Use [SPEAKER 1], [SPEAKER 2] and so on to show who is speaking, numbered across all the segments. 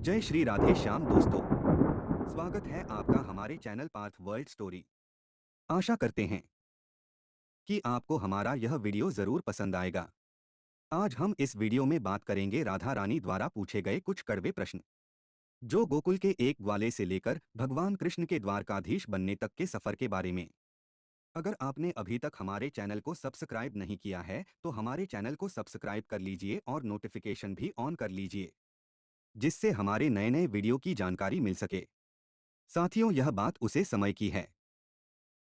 [SPEAKER 1] जय श्री राधे श्याम दोस्तों। स्वागत है आपका हमारे चैनल पार्थ वर्ल्ड स्टोरी। आशा करते हैं कि आपको हमारा यह वीडियो जरूर पसंद आएगा। आज हम इस वीडियो में बात करेंगे राधा रानी द्वारा पूछे गए कुछ कड़वे प्रश्न, जो गोकुल के एक ग्वाले से लेकर भगवान कृष्ण के द्वारकाधीश बनने तक के सफर के बारे में। अगर आपने अभी तक हमारे चैनल को सब्सक्राइब नहीं किया है तो हमारे चैनल को सब्सक्राइब कर लीजिए और नोटिफिकेशन भी ऑन कर लीजिए, जिससे हमारे नए नए वीडियो की जानकारी मिल सके। साथियों, यह बात उसे समय की है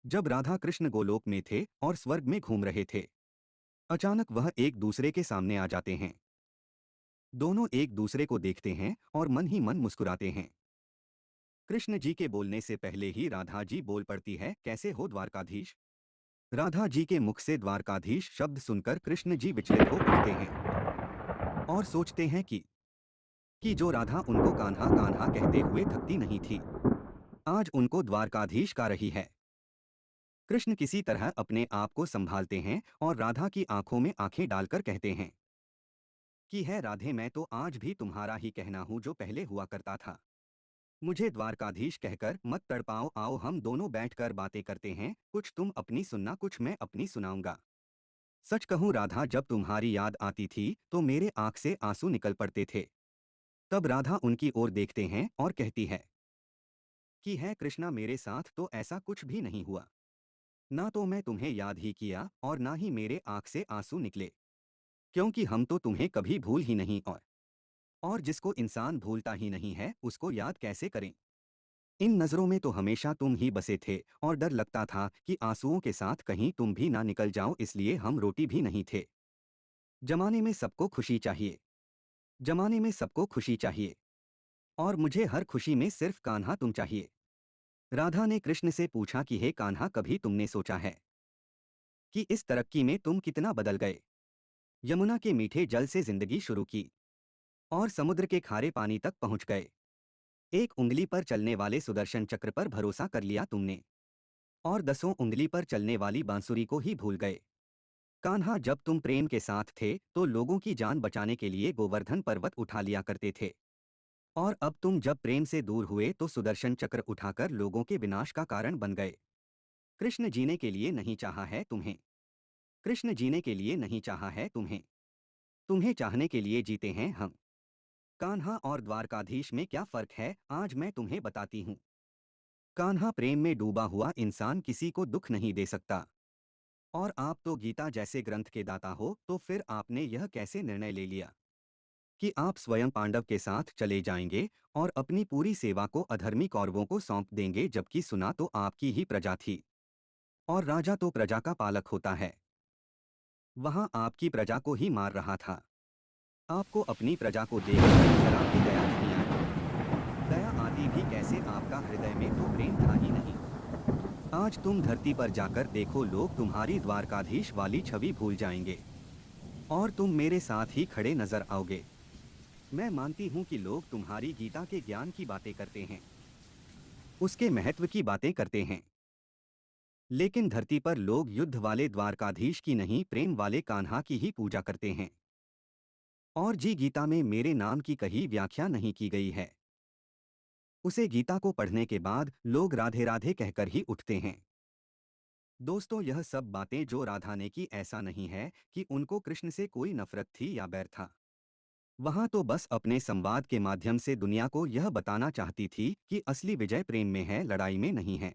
[SPEAKER 1] जब राधा कृष्ण गोलोक में थे और स्वर्ग में घूम रहे थे। अचानक वह एक दूसरे के सामने आ जाते हैं। दोनों एक दूसरे को देखते हैं और मन ही मन मुस्कुराते हैं। कृष्ण जी के बोलने से पहले ही राधा जी बोल पड़ती है, कैसे हो द्वारकाधीश। राधा जी के मुख से द्वारकाधीश शब्द सुनकर कृष्ण जी विचलित हो उठते हैं और सोचते हैं कि जो राधा उनको कान्हा कान्हा कहते हुए थकती नहीं थी, आज उनको द्वारकाधीश का रही है। कृष्ण किसी तरह अपने आप को संभालते हैं और राधा की आंखों में आंखें डालकर कहते हैं कि है राधे, मैं तो आज भी तुम्हारा ही कहना हूं जो पहले हुआ करता था। मुझे द्वारकाधीश कहकर मत तड़पाओ, आओ हम दोनों बैठकर बातें करते हैं, कुछ तुम अपनी सुनना कुछ मैं अपनी सुनाऊंगा। सच कहूं राधा, जब तुम्हारी याद आती थी तो मेरे आंख से आंसू निकल पड़ते थे। तब राधा उनकी ओर देखते हैं और कहती है कि है कृष्णा, मेरे साथ तो ऐसा कुछ भी नहीं हुआ। ना तो मैं तुम्हें याद ही किया और ना ही मेरे आंख से आंसू निकले, क्योंकि हम तो तुम्हें कभी भूल ही नहीं, और जिसको इंसान भूलता ही नहीं है उसको याद कैसे करें। इन नज़रों में तो हमेशा तुम ही बसे थे और डर लगता था कि आंसुओं के साथ कहीं तुम भी ना निकल जाओ, इसलिए हम रोटी भी नहीं थे। जमाने में सबको खुशी चाहिए, जमाने में सबको खुशी चाहिए, और मुझे हर खुशी में सिर्फ कान्हा तुम चाहिए। राधा ने कृष्ण से पूछा कि हे कान्हा, कभी तुमने सोचा है कि इस तरक्की में तुम कितना बदल गए। यमुना के मीठे जल से जिंदगी शुरू की और समुद्र के खारे पानी तक पहुंच गए। एक उंगली पर चलने वाले सुदर्शन चक्र पर भरोसा कर लिया तुमने और 10 उंगली पर चलने वाली बांसुरी को ही भूल गए। कान्हा, जब तुम प्रेम के साथ थे तो लोगों की जान बचाने के लिए गोवर्धन पर्वत उठा लिया करते थे, और अब तुम जब प्रेम से दूर हुए तो सुदर्शन चक्र उठाकर लोगों के विनाश का कारण बन गए। कृष्ण जीने के लिए नहीं चाहा है तुम्हें, कृष्ण जीने के लिए नहीं चाहा है तुम्हें, तुम्हें चाहने के लिए जीते हैं हम। कान्हा और द्वारकाधीश में क्या फर्क है, आज मैं तुम्हें बताती हूँ। कान्हा, प्रेम में डूबा हुआ इंसान किसी को दुख नहीं दे सकता, और आप तो गीता जैसे ग्रंथ के दाता हो, तो फिर आपने यह कैसे निर्णय ले लिया कि आप स्वयं पांडव के साथ चले जाएंगे और अपनी पूरी सेवा को अधर्मी कौरवों को सौंप देंगे, जबकि सुना तो आपकी ही प्रजा थी, और राजा तो प्रजा का पालक होता है। वहां आपकी प्रजा को ही मार रहा था। आपको अपनी प्रजा को देखकर जरा भी दया नहीं आई। दया आती भी कैसे, आपका हृदय में तो प्रेम था ही नहीं। आज तुम धरती पर जाकर देखो, लोग तुम्हारी द्वारकाधीश वाली छवि भूल जाएंगे और तुम मेरे साथ ही खड़े नजर आओगे। मैं मानती हूं कि लोग तुम्हारी गीता के ज्ञान की बातें करते हैं, उसके महत्व की बातें करते हैं, लेकिन धरती पर लोग युद्ध वाले द्वारकाधीश की नहीं, प्रेम वाले कान्हा की ही पूजा करते हैं। और जी, गीता में मेरे नाम की कहीं व्याख्या नहीं की गई है। उसे गीता को पढ़ने के बाद लोग राधे राधे कहकर ही उठते हैं। दोस्तों, यह सब बातें जो राधा ने की, ऐसा नहीं है कि उनको कृष्ण से कोई नफरत थी या बैर था। वहां तो बस अपने संवाद के माध्यम से दुनिया को यह बताना चाहती थी कि असली विजय प्रेम में है, लड़ाई में नहीं है।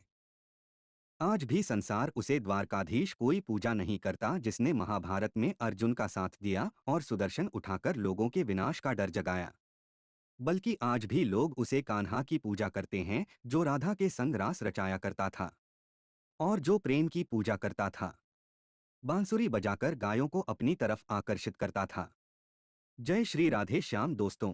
[SPEAKER 1] आज भी संसार उसे द्वारकाधीश कोई पूजा नहीं करता जिसने महाभारत में अर्जुन का साथ दिया और सुदर्शन उठाकर लोगों के विनाश का डर जगाया, बल्कि आज भी लोग उसे कान्हा की पूजा करते हैं, जो राधा के संग रास रचाया करता था और जो प्रेम की पूजा करता था, बांसुरी बजाकर गायों को अपनी तरफ आकर्षित करता था। जय श्री राधे श्याम दोस्तों।